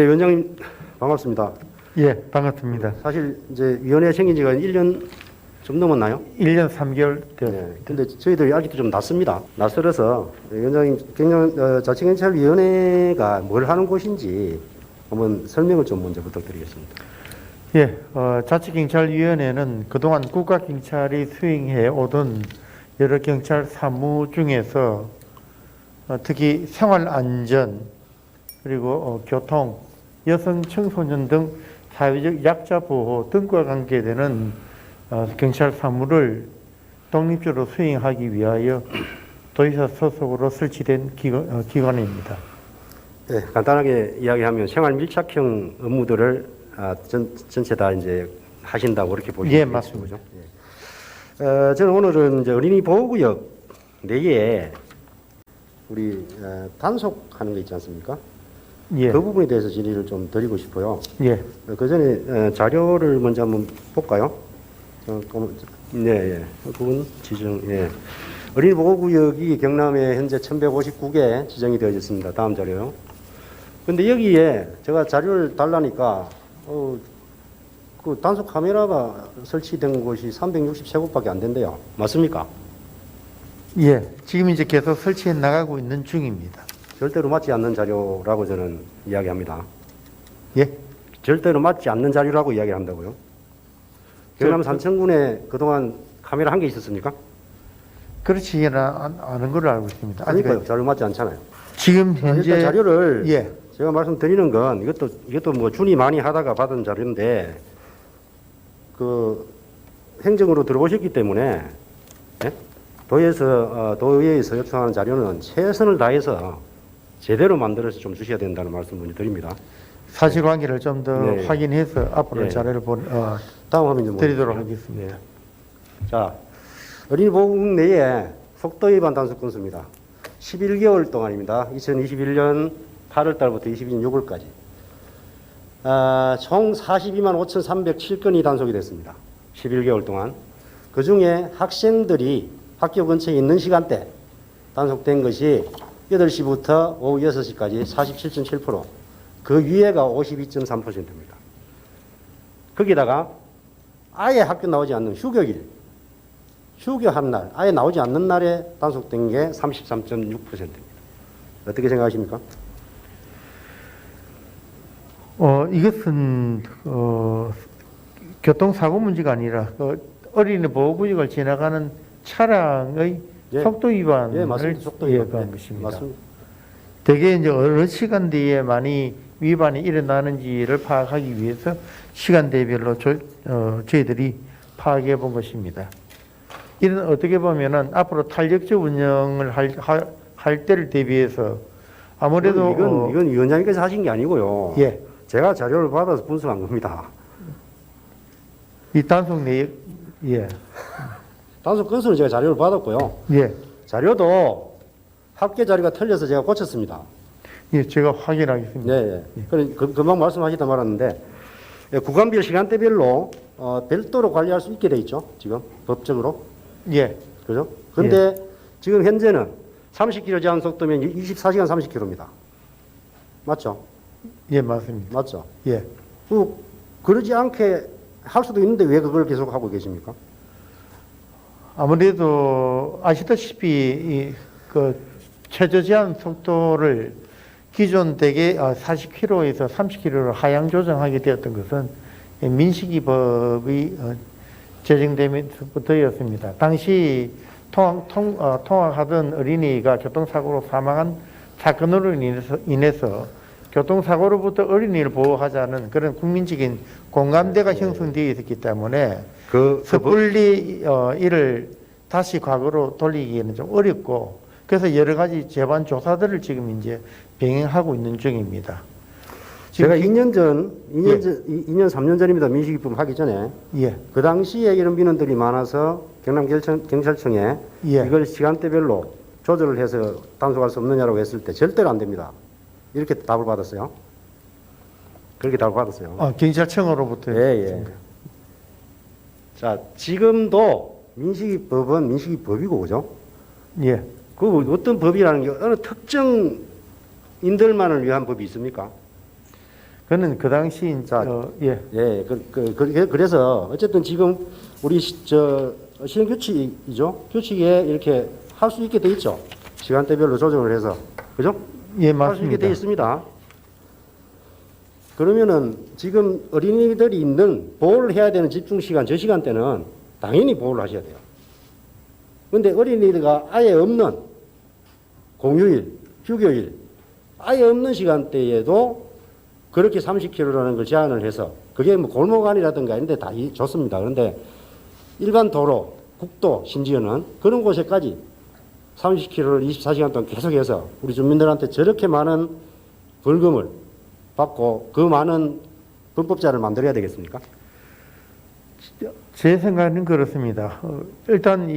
네, 위원장님 반갑습니다. 예, 반갑습니다. 사실 이제 위원회 생긴 지가 1년 좀 넘었나요? 1년 3개월 되었습니다. 네. 근데 저희들이 아직도 좀 낯섭니다. 낯설어서 위원장님 자치경찰위원회가 뭘 하는 곳인지 한번 설명을 좀 먼저 부탁드리겠습니다. 예, 자치경찰위원회는 그동안 국가경찰이 수행해 오던 여러 경찰 사무 중에서 특히 생활안전, 그리고 교통, 여성, 청소년 등 사회적 약자 보호 등과 관계되는 경찰 사무를 독립적으로 수행하기 위하여 도지사 소속으로 설치된 기관입니다. 네, 간단하게 이야기하면 생활 밀착형 업무들을 전체 다 이제 하신다고 그렇게 보시면 예, 되겠죠, 맞습니다. 그죠? 예. 저는 오늘은 이제 어린이 보호구역 내에 우리 단속하는 거 있지 않습니까? 예, 그 부분에 대해서 질의를 좀 드리고 싶어요. 예, 그 전에 자료를 먼저 한번 볼까요? 네, 예. 그 부분 지정, 예. 어린이 보호구역이 경남에 현재 1159개 지정이 되어 있습니다. 다음 자료요. 근데 여기에 제가 자료를 달라니까, 그 단속 카메라가 설치된 곳이 363곳밖에 안 된대요. 맞습니까? 예. 지금 이제 계속 설치해 나가고 있는 중입니다. 절대로 맞지 않는 자료라고 저는 이야기합니다. 예? 절대로 맞지 않는 자료라고 이야기한다고요? 경남 산청군에 그동안 카메라 한 개 있었습니까? 그렇지 않은 걸로 알고 있습니다. 그러니까요. 자료 맞지 않잖아요. 지금 현재 일단 자료를 예, 제가 말씀드리는 건 이것도 뭐 준이 많이 하다가 받은 자료인데 그 행정으로 들어오셨기 때문에 예? 도의회에서 요청하는 자료는 최선을 다해서 제대로 만들어서 좀 주셔야 된다는 말씀을 드립니다. 사실관계를 좀 더 네. 확인해서 앞으로 네. 자료를 다음 화면 좀 드리도록 보여주세요. 하겠습니다. 자, 어린이 보호구역 내에 속도 위반 단속 건수입니다. 11개월 동안입니다. 2021년 8월 달부터 22년 6월까지. 총 42만 5,307건이 단속이 됐습니다. 11개월 동안. 그 중에 학생들이 학교 근처에 있는 시간대 단속된 것이 8시부터 오후 6시까지 47.7%, 그 위에가 52.3%입니다. 거기다가 아예 학교 나오지 않는 휴교일, 휴교한 날, 아예 나오지 않는 날에 단속된 게 33.6%입니다. 어떻게 생각하십니까? 이것은 교통사고 문제가 아니라 어린이 보호구역을 지나가는 차량의 예. 속도 위반을 예, 맞습니다. 속도 위반. 예고한 네, 것입니다. 맞습니다. 대개 이제 어느 시간대에 많이 위반이 일어나는지를 파악하기 위해서 시간대별로 저희들이 파악해 본 것입니다. 이는 어떻게 보면은 앞으로 탄력적 운영을 할 때를 대비해서 아무래도 이건 위원장님께서 하신 게 아니고요. 예, 제가 자료를 받아서 분석한 겁니다. 이 단속 내역 예, 단속 건수는 제가 자료를 받았고요. 예, 자료도 합계 자료가 틀려서 제가 고쳤습니다. 예, 제가 확인하겠습니다. 네, 예. 금방 말씀하시다 말았는데, 예, 구간별 시간대별로 별도로 관리할 수 있게 돼 있죠. 지금 법적으로. 예, 그죠? 근데 지금 현재는 30km 제한 속도면 24시간 30km입니다. 맞죠? 예, 맞습니다. 맞죠? 예. 그러지 않게 할 수도 있는데 왜 그걸 계속 하고 계십니까? 아무래도 아시다시피 그 최저 제한 속도를 기존 대개 40km에서 30km로 하향 조정하게 되었던 것은 민식이법이 제정되면서부터였습니다. 당시 통학하던 어린이가 교통사고로 사망한 사건으로 인해서 교통사고로부터 어린이를 보호하자는 그런 국민적인 공감대가 형성되어 있었기 때문에 섣불리 이를 다시 과거로 돌리기에는 좀 어렵고, 그래서 여러 가지 재반 조사들을 지금 이제 병행하고 있는 중입니다. 제가 2년 3년 전입니다. 민식이법 하기 전에. 예, 그 당시에 이런 민원들이 많아서 경남경찰청에 예. 이걸 시간대별로 조절을 해서 단속할 수 없느냐라고 했을 때 절대로 안 됩니다. 이렇게 답을 받았어요. 그렇게 답을 받았어요. 경찰청으로부터. 예, 예. 자, 지금도 민식이법은 민식이법이고, 그죠? 예. 그 어떤 법이라는 게 어느 특정 인들만을 위한 법이 있습니까? 그는 그 당시 이제 자, 예. 예, 그래서 어쨌든 지금 우리 시행 규칙이죠. 규칙에 이렇게 할 수 있게 돼 있죠. 시간대별로 조정을 해서, 그죠? 예, 할 수 있게 돼 맞습니다. 있습니다. 그러면은 지금 어린이들이 있는 보호를 해야 되는 집중 시간, 저 시간대는 당연히 보호를 하셔야 돼요. 근데 어린이가 아예 없는 공휴일, 휴교일, 아예 없는 시간대에도 그렇게 30km라는 걸 제한을 해서 그게 뭐 골목 안이라든가 이런 데 다 좋습니다. 그런데 일반 도로, 국도 심지어는 그런 곳에까지 30km를 24시간 동안 계속해서 우리 주민들한테 저렇게 많은 벌금을 받고 그 많은 불법자를 만들어야 되겠습니까? 제 생각은 그렇습니다. 일단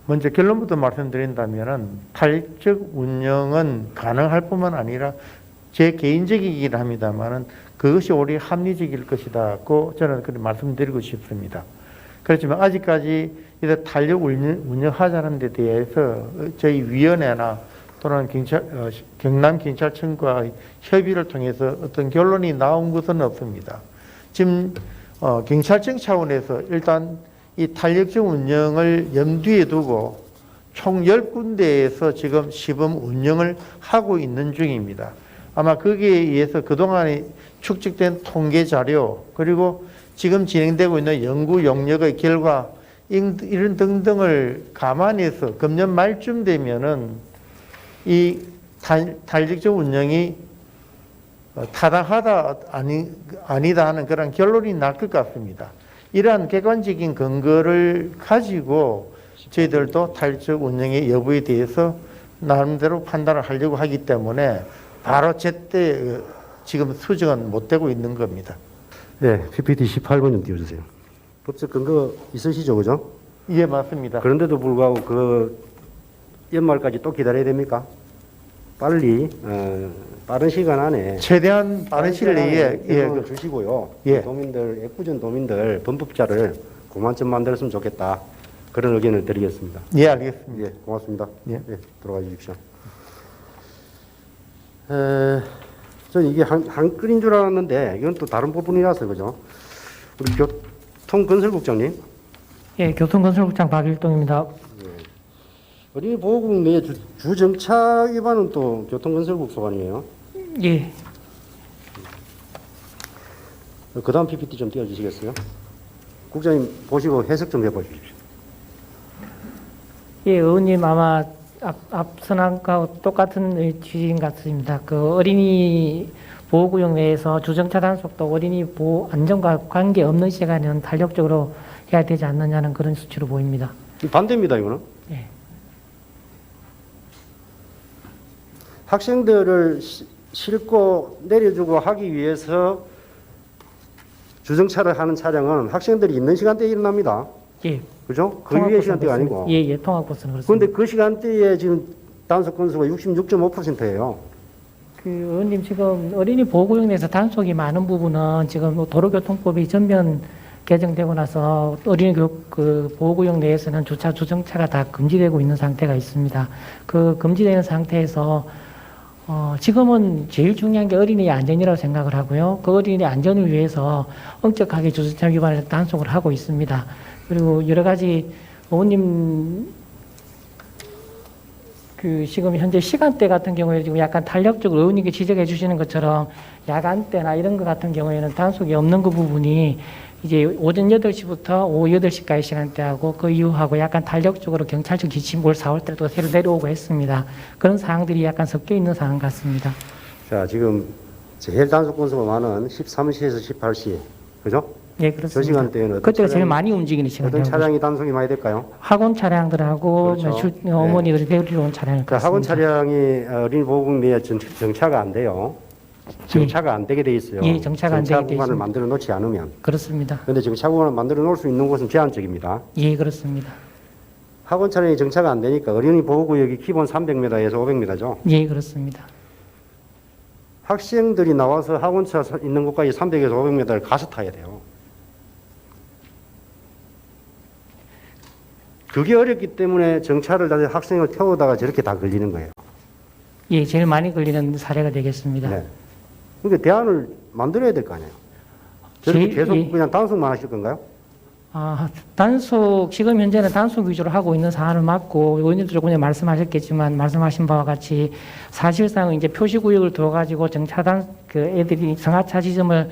먼저 결론부터 말씀드린다면은 탄력적 운영은 가능할 뿐만 아니라 제 개인적이긴 합니다만은 그것이 오히려 합리적일 것이다고 저는 그렇게 말씀드리고 싶습니다. 그렇지만 아직까지 이제 탄력 운영하자는 데 대해서 저희 위원회나 또는 경남경찰청과 협의를 통해서 어떤 결론이 나온 것은 없습니다. 지금 경찰청 차원에서 일단 이 탄력적 운영을 염두에 두고 총 10군데에서 지금 시범 운영을 하고 있는 중입니다. 아마 거기에 의해서 그동안에 축적된 통계 자료 그리고 지금 진행되고 있는 연구 용역의 결과 이런 등등을 감안해서 금년 말쯤 되면은 이 탄력적 운영이 타당하다 아니다 하는 그런 결론이 날 것 같습니다. 이러한 객관적인 근거를 가지고 저희들도 탄력적 운영의 여부에 대해서 나름대로 판단을 하려고 하기 때문에 바로 제때 지금 수정은 못 되고 있는 겁니다. 네, PPT 18번 좀 띄워주세요. 법적 근거 있으시죠, 그죠? 예, 맞습니다. 그런데도 불구하고 그 연말까지 또 기다려야 됩니까? 빨리 빠른 시간 안에 최대한 빠른 시일 내에 결론을 주시고요. 예. 도민들, 애꿎은 도민들 범법자를 그만 좀 만들었으면 좋겠다. 그런 의견을 드리겠습니다. 예, 알겠습니다. 예, 고맙습니다. 예. 들어가 주십시오. 저는 이게 한 건인 줄 알았는데 이건 또 다른 부분이라서 그죠? 우리 교통건설국장님. 예, 교통건설국장 박일동입니다. 어린이 보호구역 내 주정차 위반은 또 교통건설국 소관이에요. 예, 그 다음 PPT 좀 띄워주시겠어요? 국장님 보시고 해석 좀 해보십시오. 예, 의원님 아마 앞선안과 똑같은 취지인 것 같습니다. 그 어린이 보호구역 내에서 주정차 단속도 어린이 보호 안전과 관계없는 시간에는 탄력적으로 해야 되지 않느냐는 그런 수치로 보입니다. 반대입니다, 이거는. 예. 학생들을 싣고 내려주고 하기 위해서 주정차를 하는 차량은 학생들이 있는 시간대에 일어납니다. 예. 그죠? 그 위에 시간대가 아니고. 예, 예, 통학버스는 그렇습니다. 그런데 그 시간대에 지금 단속 건수가 66.5%예요. 그 의원님 지금 어린이 보호구역 내에서 단속이 많은 부분은 지금 도로교통법이 전면 개정되고 나서 어린이 그 보호구역 내에서는 주정차가 다 금지되고 있는 상태가 있습니다. 그 금지되는 상태에서 지금은 제일 중요한 게 어린이의 안전이라고 생각을 하고요. 그 어린이의 안전을 위해서 엄격하게 주정차 위반을 단속을 하고 있습니다. 그리고 여러 가지 의원님 그 지금 현재 시간대 같은 경우에 지금 약간 탄력적으로 의원님께 지적해 주시는 것처럼 야간 때나 이런 것 같은 경우에는 단속이 없는 그 부분이 이제 오전 8시부터 오후 8시까지 시간대하고 그 이후하고 약간 탄력적으로 경찰청 지침 올 4월 달도 새로 내려오고 했습니다. 그런 사항들이 약간 섞여 있는 상황 같습니다. 자, 지금 제일 단속 건수가 많은 13시에서 18시. 그죠? 예, 그렇습니다. 저 시간대에는 그때가 제일 많이 움직이는 어떤 시간대입니다. 차량이 단속이 많이 될까요? 학원 차량들하고 그렇죠. 어머니들이 데리러 온 차량을 그 학원 차량이 어린이 보호구역 내에 정차가 안 돼요. 정차가 안 되게 돼 있어요. 예, 정차가 안 되게 돼 구간을 있습니다. 만들어 놓지 않으면. 그렇습니다. 그런데 정차 구간을 만들어 놓을 수 있는 곳은 제한적입니다. 예, 그렇습니다. 학원 차량이 정차가 안 되니까 어린이 보호구역이 기본 300m에서 500m죠. 예, 그렇습니다. 학생들이 나와서 학원차 있는 곳까지 300에서 500m를 가서 타야 돼요. 그게 어렵기 때문에 정차를 다시 학생을 태우다가 저렇게 다 걸리는 거예요. 예, 제일 많이 걸리는 사례가 되겠습니다. 네. 그러니까 대안을 만들어야 될 거 아니에요. 저렇게 제- 계속 예. 그냥 단속만 하실 건가요? 단속, 지금 현재는 단속 위주로 하고 있는 사안을 맞고, 의원님도 조금 전에 말씀하셨겠지만, 말씀하신 바와 같이 사실상 이제 표시구역을 둬가지고 정차단, 애들이 성하차 지점을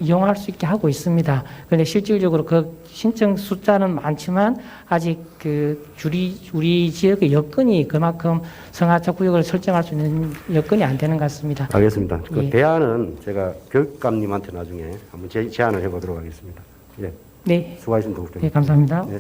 이용할 수 있게 하고 있습니다. 그런데 실질적으로 그 신청 숫자는 많지만, 아직 우리 지역의 여건이 그만큼 성하차 구역을 설정할 수 있는 여건이 안 되는 것 같습니다. 알겠습니다. 그 예. 대안은 제가 교육감님한테 나중에 한번 제안을 해보도록 하겠습니다. 예, 네, 수고하셨습니다. 국장님. 네, 감사합니다. 네.